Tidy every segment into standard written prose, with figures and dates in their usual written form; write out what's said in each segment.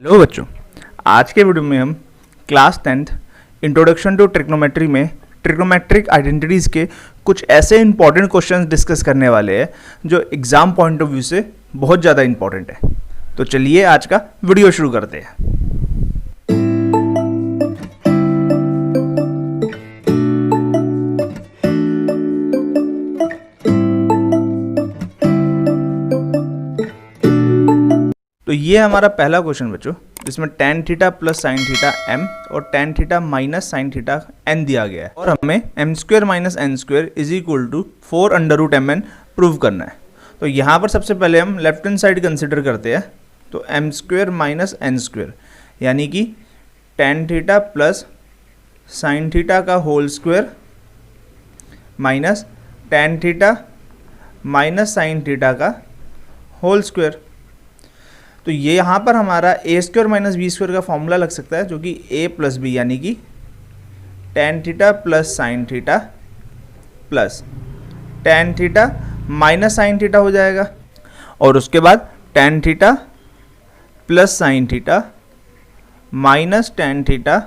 Hello बच्चों, आज के वीडियो में हम class 10th introduction to trigonometry में ट्रिग्नोमेट्रिक आइडेंटिटीज़ के कुछ ऐसे इंपॉर्टेंट क्वेश्चंस डिस्कस करने वाले हैं जो एग्ज़ाम पॉइंट ऑफ व्यू से बहुत ज़्यादा इंपॉर्टेंट है। तो चलिए आज का वीडियो शुरू करते हैं। तो ये हमारा पहला क्वेश्चन बच्चों, जिसमें tan theta plus sine theta m और tan theta minus sine theta n दिया गया है और हमें m square minus n square is equal to 4 under root mn prove करना है। तो यहाँ पर सबसे पहले हम लेफ्ट हैंड साइड कंसिडर करते हैं। तो m square minus n square यानी कि tan theta plus sine theta का whole square minus tan theta minus sine theta का होल स्क्वायर। तो ये यहाँ पर हमारा a square minus b square का फॉर्मूला लग सकता है, जो कि ए प्लस बी यानी कि tan theta plus sine theta plus tan theta minus sine theta हो जाएगा और उसके बाद tan theta plus sine theta minus tan theta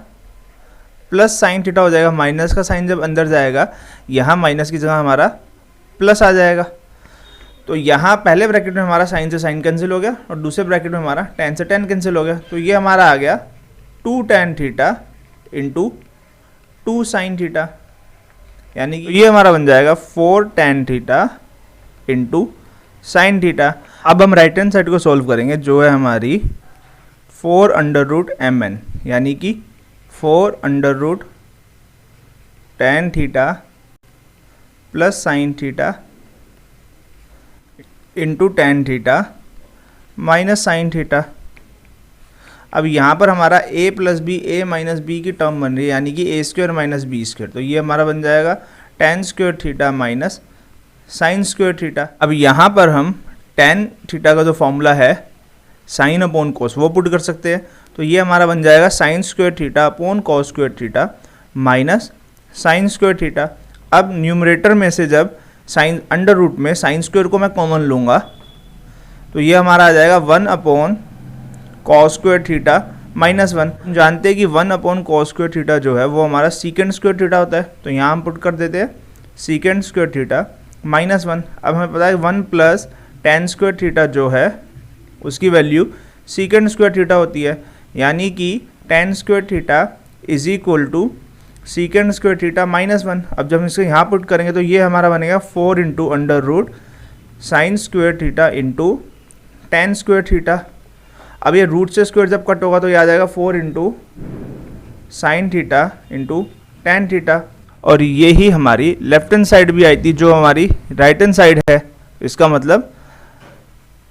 plus sine theta हो जाएगा। माइनस का साइन जब अंदर जाएगा, यहाँ माइनस की जगह हमारा प्लस आ जाएगा। तो यहाँ पहले ब्रैकेट में हमारा साइन से साइन कैंसिल हो गया और दूसरे ब्रैकेट में हमारा tan से tan कैंसिल हो गया। तो ये हमारा आ गया 2 tan theta into 2 sine theta, यानी कि ये हमारा बन जाएगा 4 tan theta into sine theta. अब हम राइट हैंड साइड को सॉल्व करेंगे, जो है हमारी 4 अंडर रूट mn यानी कि 4 under root tan theta plus sine theta into tan theta minus sine theta. अब यहाँ पर हमारा a plus b a minus b की टर्म बन रही है, यानी कि a square minus b square. तो ये हमारा बन जाएगा tan square theta minus sine square theta. अब यहाँ पर हम tan थीटा का जो फॉर्मूला है साइन अपॉन कॉस वो पुट कर सकते हैं। तो ये हमारा बन जाएगा sign square theta upon cos square theta minus sine square theta. अब न्यूमरेटर में से जब साइन अंडर रूट में साइन स्क्वायर को मैं कॉमन लूँगा, तो ये हमारा आ जाएगा 1 upon cos square theta minus 1। हम जानते हैं कि 1 अपॉन कॉस स्क्वायर थीटा जो है वो हमारा सीकेंड स्क्वायर थीटा होता है। तो यहाँ हम पुट कर देते हैं सीकेंड स्क्वायर थीटा माइनस 1। अब हमें पता है 1 प्लस tan स्क्वायर थीटा जो है उसकी वैल्यू सीकेंड स्क्वायर थीटा होती है, यानी कि tan square theta is equal to secant square theta minus 1। अब जब हम इसको यहाँ पुट करेंगे तो ये हमारा बनेगा 4 into under root sine square theta into tan square theta. अब ये रूट से स्क्वायर जब कट होगा तो ये आ जाएगा 4 into sine theta into tan theta. और ये ही हमारी लेफ्ट हैंड साइड भी आई थी जो हमारी राइट हैंड साइड है। इसका मतलब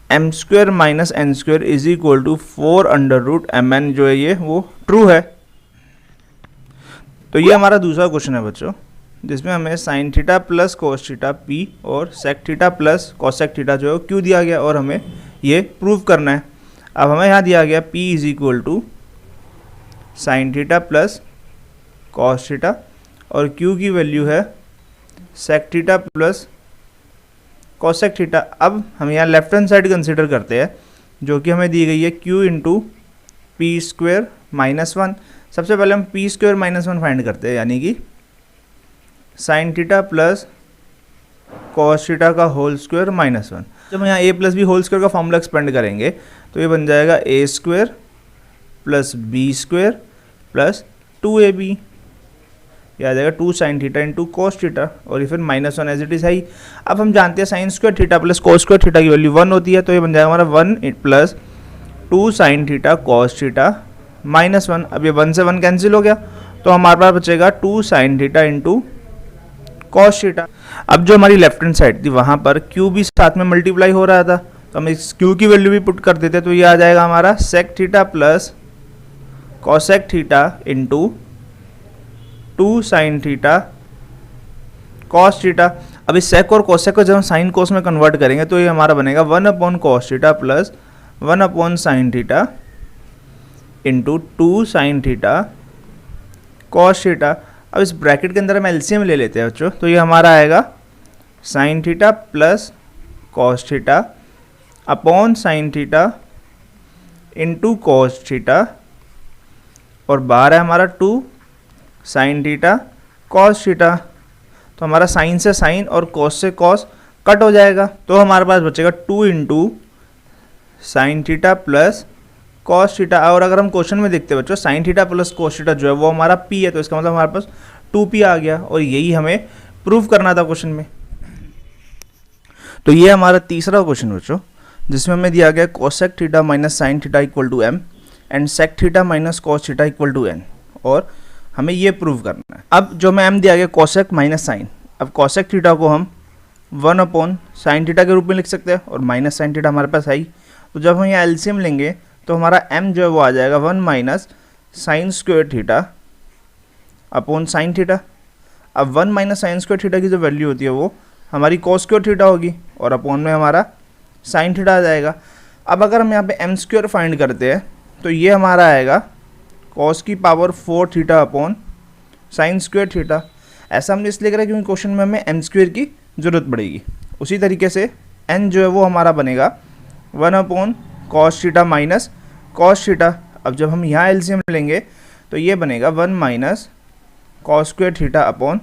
m square minus n square is equal to 4 under root mn जो है ये वो ट्रू है। तो ये हमारा दूसरा क्वेश्चन है बच्चों, जिसमें हमें sine theta plus cos theta p और sec theta plus cosec theta जो है q दिया गया और हमें ये प्रूव करना है। अब हमें यहाँ दिया गया p is equal to sine theta plus cos theta और q की वैल्यू है sec theta plus cosec theta. अब हम यहाँ लेफ्ट हैंड साइड कंसिडर करते हैं, जो कि हमें दी गई है q into P square minus 1। सबसे पहले हम पी स्क्वायर माइनस 1 फाइंड करते हैं, यानी कि sine theta plus cos theta का होल स्क्वायर माइनस 1। जब हम यहाँ a plus b whole square का फॉर्मूला एक्सपेंड करेंगे तो ये बन जाएगा a square plus b square plus 2ab। यह आ जाएगा 2 sine theta into cos theta और ये फिर माइनस 1 एज इट इज़ है ही। अब हम जानते हैं sign square theta plus cos square theta की वैल्यू 1 होती है। तो ये बन जाएगा हमारा 1 plus 2 sine theta cos theta minus 1। अब ये 1 से 1 कैंसिल हो गया तो हमारे पास बचेगा 2 sine theta into cos theta. अब जो हमारी लेफ्ट हैंड साइड थी वहाँ पर q भी साथ में मल्टीप्लाई हो रहा था, तो हम इस q की वैल्यू भी पुट कर देते। तो ये आ जाएगा हमारा sec theta plus cosec theta into 2 sine theta cos theta. अब इस सेक और कॉसेक को जब हम साइन कॉस में कन्वर्ट करेंगे तो ये हमारा बनेगा 1 upon cos theta plus 1 upon sine theta into 2 sine theta cos theta. अब इस ब्रैकेट के अंदर हम एलसीएम ले लेते हैं बच्चों, तो ये हमारा आएगा sign theta plus cos theta upon sine theta into cos theta और बाहर है हमारा 2 साइन थीटा कॉस थीटा। तो हमारा साइन से साइन और कॉस से कॉस कट हो जाएगा, तो हमारे पास बचेगा 2 into sine theta plus cos theta. और अगर हम क्वेश्चन में देखते हैं बच्चों, sign theta plus cos theta जो है वो हमारा पी है, तो इसका मतलब हमारे पास 2p आ गया और यही हमें प्रूव करना था क्वेश्चन में। तो ये हमारा तीसरा क्वेश्चन बच्चों, जिसमें हमें दिया गया cosec theta minus sine theta equal to m and sec theta minus cos theta equal to n, और हमें ये प्रूव करना है। अब जो हमें m दिया गया कोसेक माइनस साइन, अब कोसेक थीटा को हम 1 अपॉन साइन थीटा के रूप में लिख सकते हैं और माइनस साइन थीटा हमारे पास है ही, तो जब हम यहाँ एलसीएम लेंगे तो हमारा m जो है वो आ जाएगा 1 minus sine square theta upon sine theta. अब 1 माइनस साइन स्क्वायर थीटा की जो वैल्यू होती है वो हमारी कॉस स्क्वायर थीटा होगी और अपॉन में हमारा साइन थीटा आ जाएगा। अब अगर हम यहाँ पे m स्क्वायर फाइंड करते हैं तो ये हमारा आएगा कॉस की power 4 theta upon sine square theta. ऐसा हमने इसलिए करा क्योंकि क्वेश्चन में हमें m स्क्वायर की ज़रूरत पड़ेगी। उसी तरीके से n जो है वो हमारा बनेगा 1 upon cos theta minus cos theta. अब जब हम यहाँ एलसीएम लेंगे तो ये बनेगा 1 minus cos square theta upon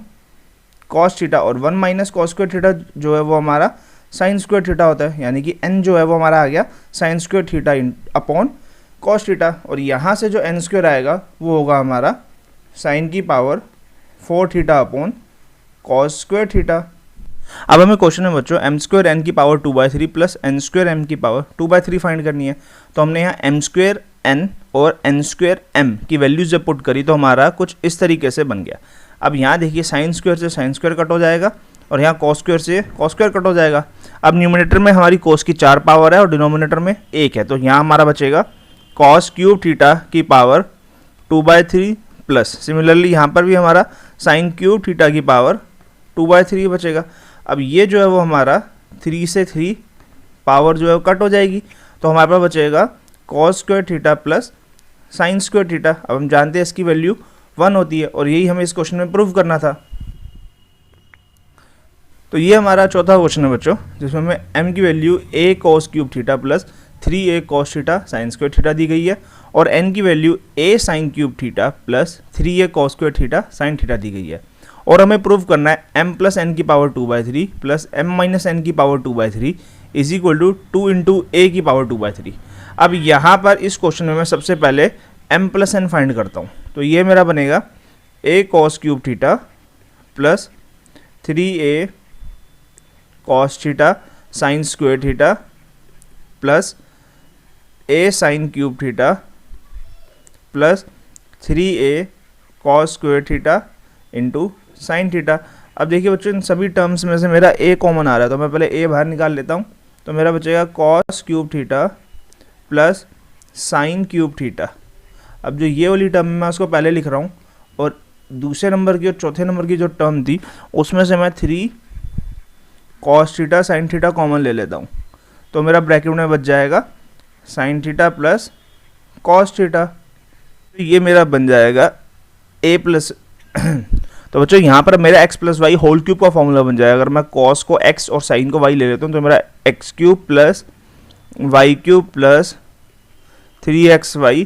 cos theta, और 1 माइनस कॉस स्क्वायर थीटा जो है वो हमारा साइन स्क्वायर थीटा होता है, यानी कि n जो है वो हमारा आ गया sign square theta upon cos theta. और यहाँ से जो n स्क्वायर आएगा वो होगा हमारा साइन की power 4 theta upon cos square theta. अब हमें क्वेश्चन में बच्चों m स्क्वायर n की power 2/3 plus n square m की पावर 2/3 फाइंड करनी है। तो हमने यहाँ m स्क्वायर n और n स्क्वायर m की वैल्यूज जब पुट करी तो हमारा कुछ इस तरीके से बन गया। अब यहाँ देखिए साइन स्क्वायर से साइन स्क्वायर कट हो जाएगा और यहाँ कॉस स्क्वायर से कॉस स्क्वायर कट हो जाएगा। अब न्यूमरेटर में हमारी कॉस की 4 पावर है और डिनोमिनेटर में 1 है, तो यहाँ हमारा बचेगा कॉस क्यूब थीटा की पावर 2/3 प्लस सिमिलरली यहाँ पर भी हमारा साइन क्यूब थीटा की पावर 2/3 बचेगा। अब ये जो है वो हमारा 3 से 3 पावर जो है वो कट हो जाएगी, तो हमारे पास बचेगा cos square theta plus sine square theta. अब हम जानते हैं इसकी वैल्यू 1 होती है और यही हमें इस क्वेश्चन में प्रूव करना था। तो ये हमारा चौथा क्वेश्चन है बच्चों, जिसमें हमें m की value a cos cube theta plus 3a cos theta sine square theta दी गई है और n की value a sine cube theta plus 3a cos square theta sine theta दी गई है। और हमें प्रूव करना है m प्लस n की power 2/3 plus m minus n की power 2/3 is equal to 2 into a की पावर 2/3। अब यहाँ पर इस क्वेश्चन में मैं सबसे पहले m प्लस n फाइंड करता हूँ, तो ये मेरा बनेगा a cos cube theta plus 3a cos theta sine square theta plus a sine cube theta plus 3a cos square theta into sine theta. अब देखिए बच्चों इन सभी टर्म्स में से मेरा a कॉमन आ रहा है, तो मैं पहले a बाहर निकाल लेता हूँ, तो मेरा बचेगा cos cube theta plus sign cube theta. अब जो ये वाली टर्म मैं उसको पहले लिख रहा हूँ और दूसरे नंबर की और चौथे नंबर की जो टर्म थी उसमें से मैं 3 cos theta sine theta common ले लेता हूँ, तो मेरा ब्रैकेट में बच जाएगा sign theta plus cos theta. तो ये मेरा बन जाएगा a प्लस तो बच्चों यहाँ पर मेरा x plus y whole cube का फॉर्मूला बन जाएगा। अगर मैं कॉस को x और साइन को y ले लेता हूँ तो मेरा x cube plus y cube plus 3xy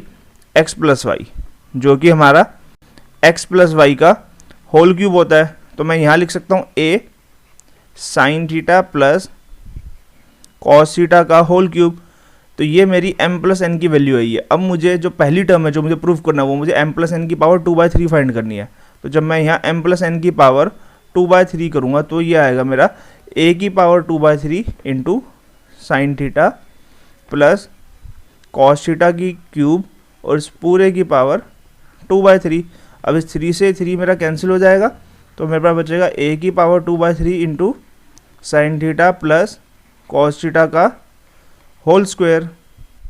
x plus y, जो कि हमारा x प्लस वाई का होल क्यूब होता है। तो मैं यहाँ लिख सकता हूँ a sine theta plus cos theta का होल क्यूब। तो ये मेरी m प्लस n की वैल्यू है ये। अब मुझे जो पहली टर्म है जो मुझे प्रूफ करना है वो मुझे m प्लस n की पावर 2/3 फाइंड करनी है। तो जब मैं यहाँ m प्लस n की पावर 2/3 करूँगा तो ये आएगा मेरा a की power 2/3 into sine theta plus cos theta की क्यूब और इस पूरे की पावर 2/3। अब इस 3 से 3 मेरा कैंसिल हो जाएगा, तो मेरे पास बचेगा a की power 2/3 into sine theta plus cos theta का होल स्क्वायर।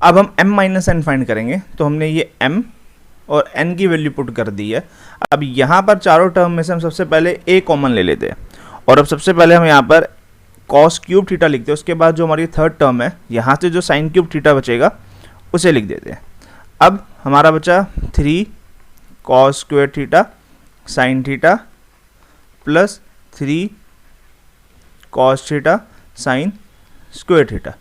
अब हम m माइनस n फाइंड करेंगे, तो हमने ये m और n की वैल्यू पुट कर दी है। अब यहाँ पर चारों टर्म में से हम सबसे पहले a कॉमन ले लेते हैं और अब सबसे पहले हम यहाँ पर कॉस क्यूब थीटा लिखते हैं। उसके बाद जो हमारी थर्ड टर्म है यहाँ से जो साइन क्यूब थीटा बचेगा उसे लिख देते हैं। अब हमारा बचा 3 cos square theta sine theta plus 3 cos theta sine square theta.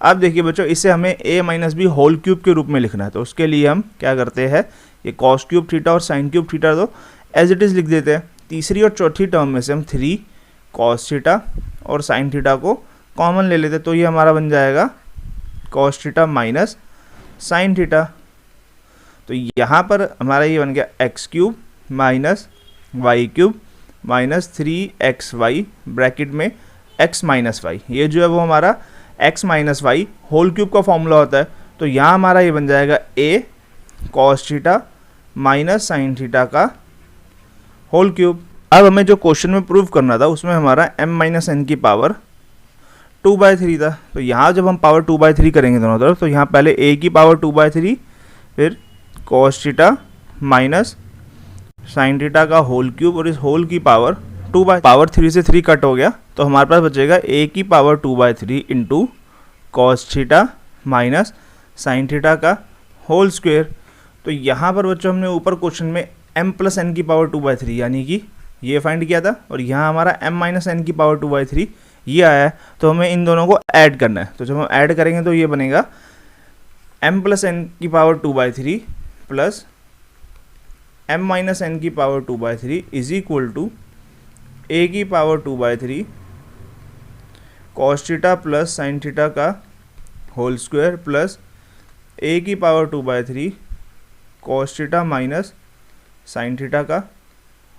अब देखिए बच्चों, इसे हमें a minus b whole cube के रूप में लिखना है, तो उसके लिए हम क्या करते हैं, ये कॉस क्यूब थीटा और साइन क्यूब थीटा तो एज इट इज़ लिख देते हैं। तीसरी और चौथी टर्म में से हम 3 कॉस थीटा और साइन थीटा को कॉमन ले लेते हैं, तो ये हमारा बन जाएगा cos theta minus sine theta. तो यहाँ पर हमारा ये बन गया x cube minus y cube minus 3xy bracket में x माइनस वाई, ये जो है वो हमारा x minus y whole cube का फॉर्मूला होता है। तो यहाँ हमारा ये बन जाएगा a cos theta minus sine theta का होल क्यूब। अब हमें जो क्वेश्चन में प्रूव करना था उसमें हमारा m माइनस एन की पावर 2/3 था। तो यहाँ जब हम पावर 2/3 करेंगे दोनों तरफ, तो यहाँ पहले a की पावर 2/3, फिर cos theta minus sine theta का होल क्यूब, और इस होल की पावर 2/3 से 3 कट हो गया, तो हमारे पास बचेगा a की power 2/3 into cos theta minus sine theta का होल स्क्वेयर। तो यहाँ पर बच्चों हमने ऊपर क्वेश्चन में m प्लस एन की पावर 2/3 यानी कि ये फाइंड किया था, और यहाँ हमारा m माइनस एन की पावर 2/3 ये आया है। तो हमें इन दोनों को ऐड करना है, तो जब हम ऐड करेंगे तो ये बनेगा m प्लस एन की power 2/3 plus m minus n की power 2/3 is equal to a की power 2/3 cos theta plus sine theta का होल स्क्वायर प्लस a की power 2/3 cos theta minus sine theta का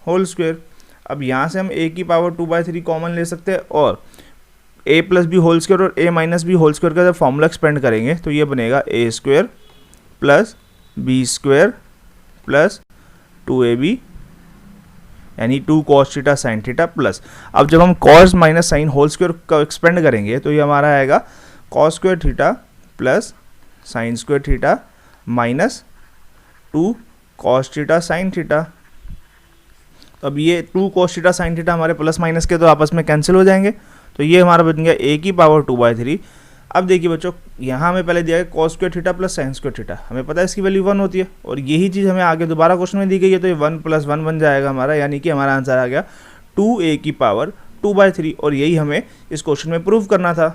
होल स्क्वायर। अब यहाँ से हम a की पावर 2/3 कॉमन ले सकते हैं, और a plus b whole square और a minus b whole square का जब फॉर्मूला एक्सपेंड करेंगे तो ये बनेगा a square plus b square plus 2ab यानी 2 cos theta sine theta plus, अब जब हम cos minus sine whole square का एक्सपेंड करेंगे तो ये हमारा आएगा cos square theta plus sine square theta minus 2 cos theta sine theta. तो अब ये 2 कॉस थीटा साइन थीटा हमारे प्लस माइनस के तो आपस में कैंसिल हो जाएंगे, तो ये हमारा बन गया a की पावर 2/3। अब देखिए बच्चों, यहाँ हमें पहले दिया है cos square theta plus sine square theta, हमें पता है इसकी वैल्यू 1 होती है, और यही चीज़ हमें आगे दोबारा क्वेश्चन में दी गई है, तो ये 1 + 1 बन जाएगा हमारा, यानी कि हमारा आंसर आ गया 2a की पावर 2/3, और यही हमें इस क्वेश्चन में प्रूव करना था।